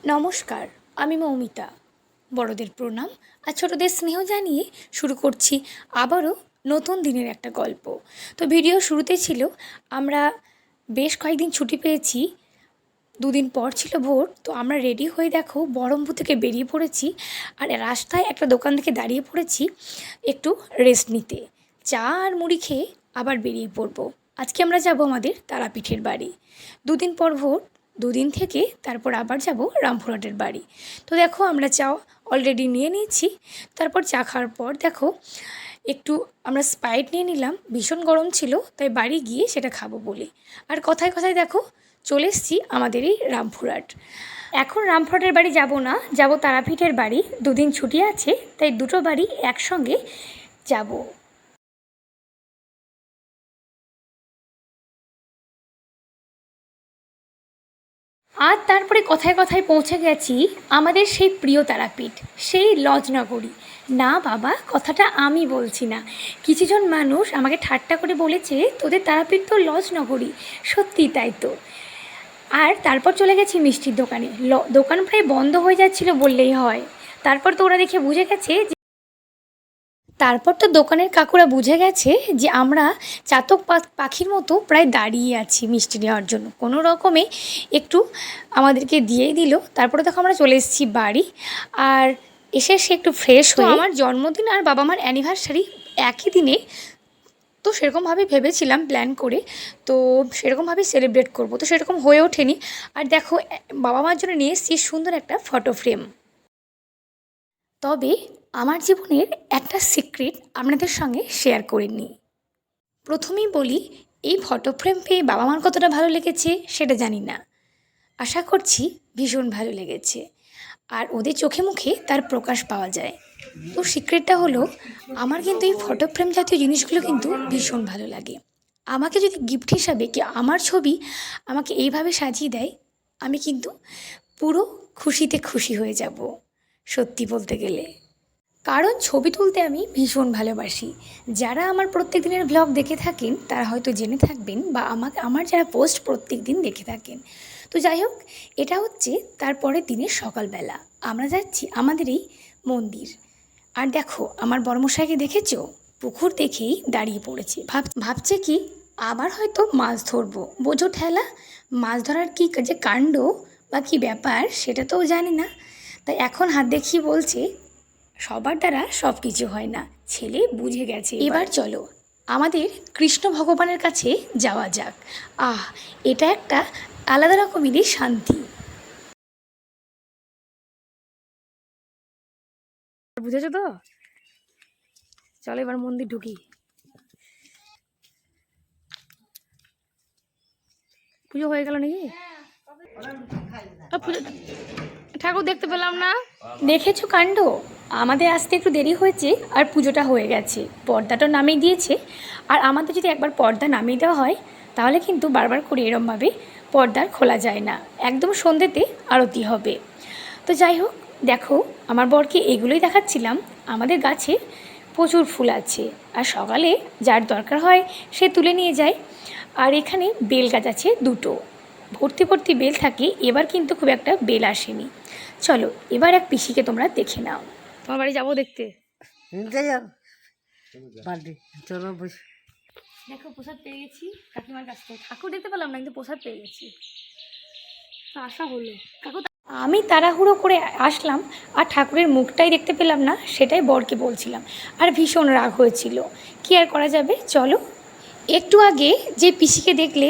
নমস্কার, আমি মৌমিতা। বড়দের প্রণাম আর ছোটদের স্নেহ জানিয়ে শুরু করছি আবারও নতুন দিনের একটা গল্প। তো ভিডিও শুরুতে ছিল আমরা বেশ কয়েকদিন ছুটি পেয়েছি, দুদিন পর ছিল ভোর। তো আমরা রেডি হয়ে দেখো বহরমপুর থেকে বেরিয়ে পড়েছি, আর রাস্তায় একটা দোকান থেকে দাঁড়িয়ে পড়েছি একটু রেস্ট নিতে। চা আর মুড়ি খেয়ে আবার বেরিয়ে পড়বো। আজকে আমরা যাব আমাদের তারাপীঠের বাড়ি। দুদিন পর ভোর, দুদিন থেকে তারপর আবার যাব রামপুরহাটের বাড়ি। তো দেখো আমরা চা অলরেডি নিয়ে নিয়েছি। তারপর চা খাওয়ার পর দেখো একটু আমরা স্প্রাইট নিয়ে নিলাম, ভীষণ গরম ছিল তাই বাড়ি গিয়ে সেটা খাবো বলে। আর কথায় কথায় দেখো চলে এসেছি আমাদের এই রামপুরহাট। এখন রামপুরহাটের বাড়ি যাব না, যাব তারাপীঠের বাড়ি। দুদিন ছুটি আছে তাই দুটো বাড়ি একসঙ্গে যাব। আর তারপরে কথায় কথায় পৌঁছে গেছি আমাদের সেই প্রিয় তারাপীঠ, সেই লজনগরী। না বাবা, কথাটা আমি বলছি না, কিছুজন মানুষ আমাকে ঠাট্টা করে বলেছে তোদের তারাপীঠ তো লজনগরী। সত্যি তাই তো। আর তারপর চলে গেছি মিষ্টির দোকানে। দোকান প্রায় বন্ধ হয়ে যাচ্ছিল বললেই হয়। তারপর তো ওরা দেখে বুঝে গেছে যে তারপর তো দোকানের কাকুরা বুঝে গেছে যে আমরা চাতক পাখির মতো প্রায় দাঁড়িয়ে আছি মিষ্টি নেওয়ার জন্য। কোনো রকমে একটু আমাদেরকে দিয়েই দিল। তারপরে দেখো আমরা চলে এসেছি বাড়ি। আর এসে একটু ফ্রেশ হয়ে, আমার জন্মদিন আর বাবা মার অ্যানিভার্সারি একই দিনে, তো সেরকমভাবে ভেবেছিলাম প্ল্যান করে, তো সেরকমভাবেই সেলিব্রেট করব, তো সেরকম হয়ে ওঠেনি। আর দেখো বাবা মার জন্য নিয়ে এসেছি সুন্দর একটা ফটো ফ্রেম। তবে আমার জীবনের একটা সিক্রেট আপনাদের সঙ্গে শেয়ার করে নিই। প্রথমেই বলি, এই ফটো ফ্রেম পেয়ে বাবা মার কতটা ভালো লেগেছে সেটা জানি না, আশা করছি ভীষণ ভালো লেগেছে। আর ওদের চোখে মুখে তার প্রকাশ পাওয়া যায়। তো সিক্রেটটা হলো, আমার কিন্তু এই ফটো ফ্রেম জাতীয় জিনিসগুলো কিন্তু ভীষণ ভালো লাগে। আমাকে যদি গিফট হিসাবে কি আমার ছবি আমাকে এইভাবে সাজিয়ে দেয়, আমি কিন্তু পুরো খুশিতে খুশি হয়ে যাব, সত্যি বলতে গেলে। কারণ ছবি তুলতে আমি ভীষণ ভালোবাসি। যারা আমার প্রত্যেক দিনের ব্লগ দেখে থাকেন তারা হয়তো জেনে থাকবেন, বা আমার যারা পোস্ট প্রত্যেক দিন দেখে থাকেন। তো যাই হোক, এটা হচ্ছে তারপরের দিনের সকালবেলা। আমরা যাচ্ছি আমাদের এই মন্দির। আর দেখো আমার বড়মশাইকে দেখেছো, পুকুর দেখেই দাঁড়িয়ে পড়েছে। ভাবছে কি আবার হয়তো মাছ ধরবো। বোঝো ঠেলা, মাছ ধরার কি যে কাণ্ড বা কী ব্যাপার সেটা তো জানি না। তাই এখন হাত দেখিয়ে বলছে সবার দ্বারা সব কিছু হয় না, ছেলে বুঝে গেছে। এবার চলো আমাদের কৃষ্ণ ভগবানের কাছে যাওয়া যাক। এটা একটা আলাদা রকমেরই শান্তি। বুঝেছো তো? চলো এবার মন্দির ঢুকি। পুজো হয়ে গেল নাকি? ঠাকুর দেখতে পেলাম না। দেখেছো কাণ্ড, আমাদের আসতে একটু দেরি হয়েছে আর পুজোটা হয়ে গেছে। পর্দাটা নামিয়ে দিয়েছে। আর আমাদের যদি একবার পর্দা নামিয়ে দেওয়া হয় তাহলে কিন্তু বারবার করে এরমভাবে পর্দার খোলা যায় না। একদম সন্ধ্যেতে আরতি হবে। তো যাই হোক, দেখো আমার বরকে এগুলোই দেখাচ্ছিলাম। আমাদের গাছে প্রচুর ফুল আছে, আর সকালে যার দরকার হয় সে তুলে নিয়ে যায়। আর এখানে বেল গাছ আছে দুটো, ভর্তি ভর্তি বেল থাকে। এবার কিন্তু খুব একটা বেল আসেনি। চলো এবার এক পিসিকে তোমরা দেখে নাও। তোমার বাড়ি যাবো দেখতে। চলো দেখো প্রসাদ পেয়ে গেছি কাকিমার কাছ থেকে। ঠাকুর দেখতে পেলাম না, কিন্তু প্রসাদ পেয়ে গেছি, আশা হলো। কাকু আমি তাড়াহুড়ো করে আসলাম আর ঠাকুরের মুখটাই দেখতে পেলাম না, সেটাই বরকে বলছিলাম। আর ভীষণ রাগ হয়েছিল, কি আর করা যাবে। চলো, একটু আগে যে পিসিকে দেখলে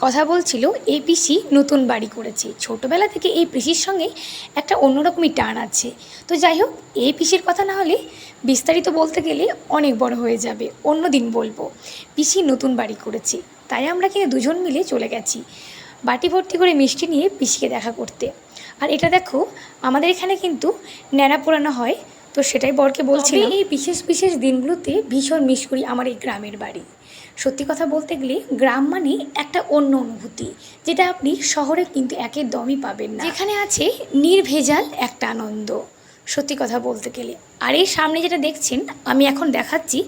কথা বলছিল, এই পিসি নতুন বাড়ি করেছে। ছোটোবেলা থেকে এই পিসির সঙ্গে একটা অন্যরকমই টান আছে। তো যাই হোক, এই পিসির কথা না হলে বিস্তারিত বলতে গেলে অনেক বড় হয়ে যাবে, অন্য দিন বলবো। পিসি নতুন বাড়ি করেছে, তাই আমরা কিন্তু দুজন মিলে চলে গেছি বাটি ভর্তি করে মিষ্টি নিয়ে পিসিকে দেখা করতে। আর এটা দেখো আমাদের এখানে কিন্তু ন্যাড়া পোড়ানো হয়, তো সেটাই বরকে বলছিলাম। এই বিশেষ বিশেষ দিনগুলোতে ভীষণ মিস করি আমার এই গ্রামের বাড়ি। সত্যি কথা বলতে গেলে গ্রাম মানে একটা অন্য অনুভূতি, যেটা আপনি শহরে কিন্তু একদমই পাবেন না। যেখানে আছে নির্ভেজাল একটা আনন্দ, সত্যি কথা বলতে গেলে। আর এই সামনে যেটা দেখছেন আমি এখন দেখাচ্ছি,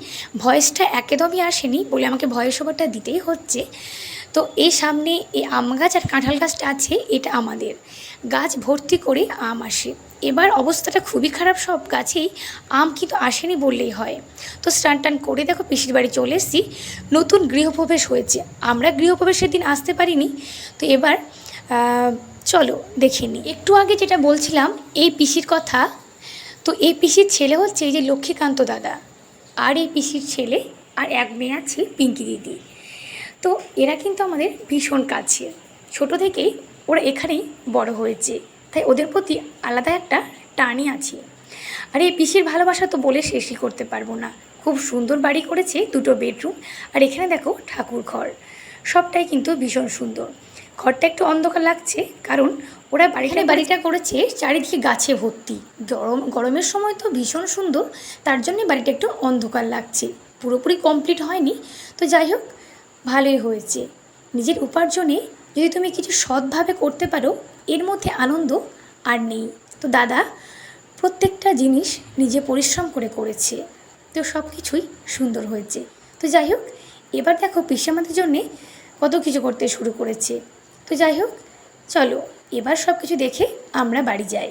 ভয়েসটা একদমই আসেনি বলে আমাকে ভয়েস ওভারটা দিতেই হচ্ছে। তো এই সামনে এই আম গাছ আর কাঁঠাল গাছটা আছে, এটা আমাদের। গাছ ভর্তি করে আম আসে। এবার অবস্থাটা খুবই খারাপ, সব গাছেই আম কিন্তু আসেনি বললেই হয়। তো স্নান টান করে দেখো পিসির বাড়ি চলে এসেছি। নতুন গৃহপ্রবেশ হয়েছে, আমরা গৃহপ্রবেশের দিন আসতে পারিনি। তো এবার চলো দেখে নিই। একটু আগে যেটা বলছিলাম এই পিসির কথা, তো এই পিসির ছেলে হচ্ছে এই যে লক্ষ্মীকান্ত দাদা, আর এই পিসির ছেলে আর এক মেয়ে আছে পিঙ্কি দিদি। তো এরা কিন্তু আমাদের ভীষণ কাছে, ছোটো থেকেই ওরা এখানেই বড় হয়েছে, তাই ওদের প্রতি আলাদা একটা টানই আছে। আর এই পিসির ভালোবাসা তো বলে শেষই করতে পারবো না। খুব সুন্দর বাড়ি করেছে, 2টো বেডরুম, আর এখানে দেখো ঠাকুর ঘর, সবটাই কিন্তু ভীষণ সুন্দর। ঘরটা একটু অন্ধকার লাগছে কারণ ওরা বাড়িটা করেছে চারিদিকে গাছে ভর্তি, গরমের সময় তো ভীষণ সুন্দর, তার জন্যে বাড়িটা একটু অন্ধকার লাগছে, পুরোপুরি কমপ্লিট হয়নি। তো যাই হোক, ভালোই হয়েছে। নিজের উপার্জনে যদি তুমি কিছু সৎভাবে করতে পারো, এর মধ্যে আনন্দ আর নেই। তো দাদা প্রত্যেকটা জিনিস নিজে পরিশ্রম করে করেছে, তো সব কিছুই সুন্দর হয়েছে। তো যাই হোক, এবার দেখো পিসি আমাদের জন্যে কত কিছু করতে শুরু করেছে। তো যাই হোক, চলো এবার সব কিছু দেখে আমরা বাড়ি যাই।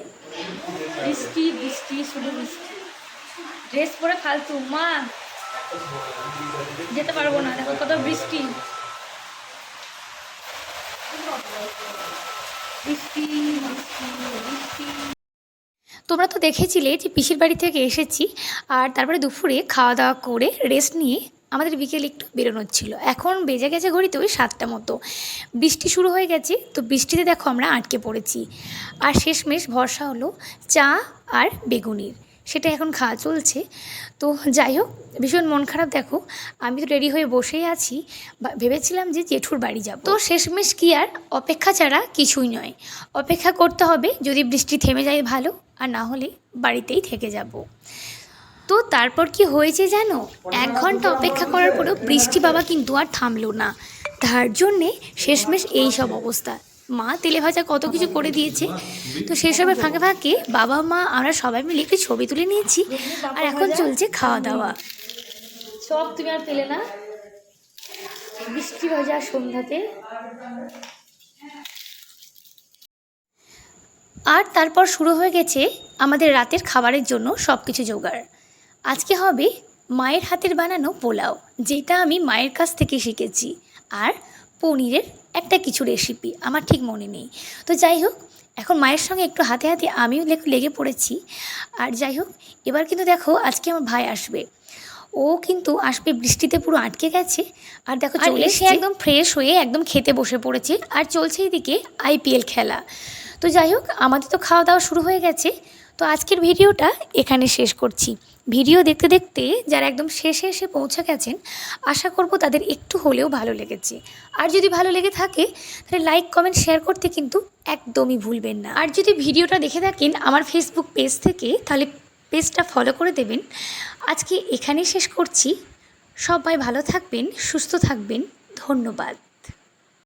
বৃষ্টি বৃষ্টি শুধু বৃষ্টি, ড্রেস পরে ফালতু মা যেতে পারবো না, দেখো কত বৃষ্টি বৃষ্টি বৃষ্টি বৃষ্টি। তোমরা তো দেখেছিলে যে পিসির বাড়ি থেকে এসেছি, আর তারপরে দুপুরে খাওয়া দাওয়া করে রেস্ট নিয়ে আমাদের বিকেলে একটু বেরোনোর ছিল। এখন বেজে গেছে ঘড়িতে ওই 7টা মতো, বৃষ্টি শুরু হয়ে গেছে। তো বৃষ্টিতে দেখো আমরা আটকে পড়েছি, আর শেষমেশ ভরসা হলো চা আর বেগুনির, সেটা এখন খাওয়া চলছে। তো যাই হোক, ভীষণ মন খারাপ। দেখো আমি তো রেডি হয়ে বসেই আছি, ভেবেছিলাম যে জেঠুর বাড়ি যাব। তো শেষমেশ কি আর, অপেক্ষা ছাড়া কিছুই নয়, অপেক্ষা করতে হবে। যদি বৃষ্টি থেমে যায় ভালো, আর না হলে বাড়িতেই থেকে যাব। তো তারপর কি হয়েছে জানো, 1 ঘন্টা অপেক্ষা করার পরেও বৃষ্টি বাবা কিন্তু আর থামলো না, তার জন্যে শেষমেশ এই সব অবস্থা। মা তেলে ভাজা কত কিছু করে দিয়েছে, তো সেসবের ফাঁকে ফাঁকে বাবা মা আমরা সবাই মিলে একটু ছবি তুলে নিয়েছি, আর এখন চলছে খাওয়া দাওয়া। সব তুমি আর পেলে না, বৃষ্টি ভেজা সন্ধ্যাতে। আর তারপর শুরু হয়ে গেছে আমাদের রাতের খাবারের জন্য সব কিছু জোগাড়। আজকে হবে মায়ের হাতের বানানো পোলাও, যেটা আমি মায়ের কাছ থেকে শিখেছি, আর পনিরের একটা কিছু রেসিপি আমার ঠিক মনে নেই। তো যাই হোক, এখন মায়ের সঙ্গে একটু হাতে হাতে আমিও লেগে পড়েছি। আর যাই হোক, এবার কিন্তু দেখো আজকে আমার ভাই আসবে, ও কিন্তু আসবে, বৃষ্টিতে পুরো আটকে গেছে। আর দেখো চলে এসে একদম ফ্রেশ হয়ে একদম খেতে বসে পড়েছে, আর চলছে এদিকে IPL খেলা। তো যাই হোক, আমাদের তো খাওয়া দাওয়া শুরু হয়ে গেছে। তো আজকের ভিডিওটা এখানে শেষ করছি। ভিডিও দেখতে দেখতে যারা একদম শেষে এসে পৌঁছে গেছেন, আশা করব তাদের একটু হলেও ভালো লেগেছে। আর যদি ভালো লেগে থাকে তাহলে লাইক কমেন্ট শেয়ার করতে কিন্তু একদমই ভুলবেন না। আর যদি ভিডিওটা দেখে থাকেন আমার ফেসবুক পেজ থেকে, তাহলে পেজটা ফলো করে দেবেন। আজকে এখানেই শেষ করছি। সবাই ভালো থাকবেন, সুস্থ থাকবেন, ধন্যবাদ।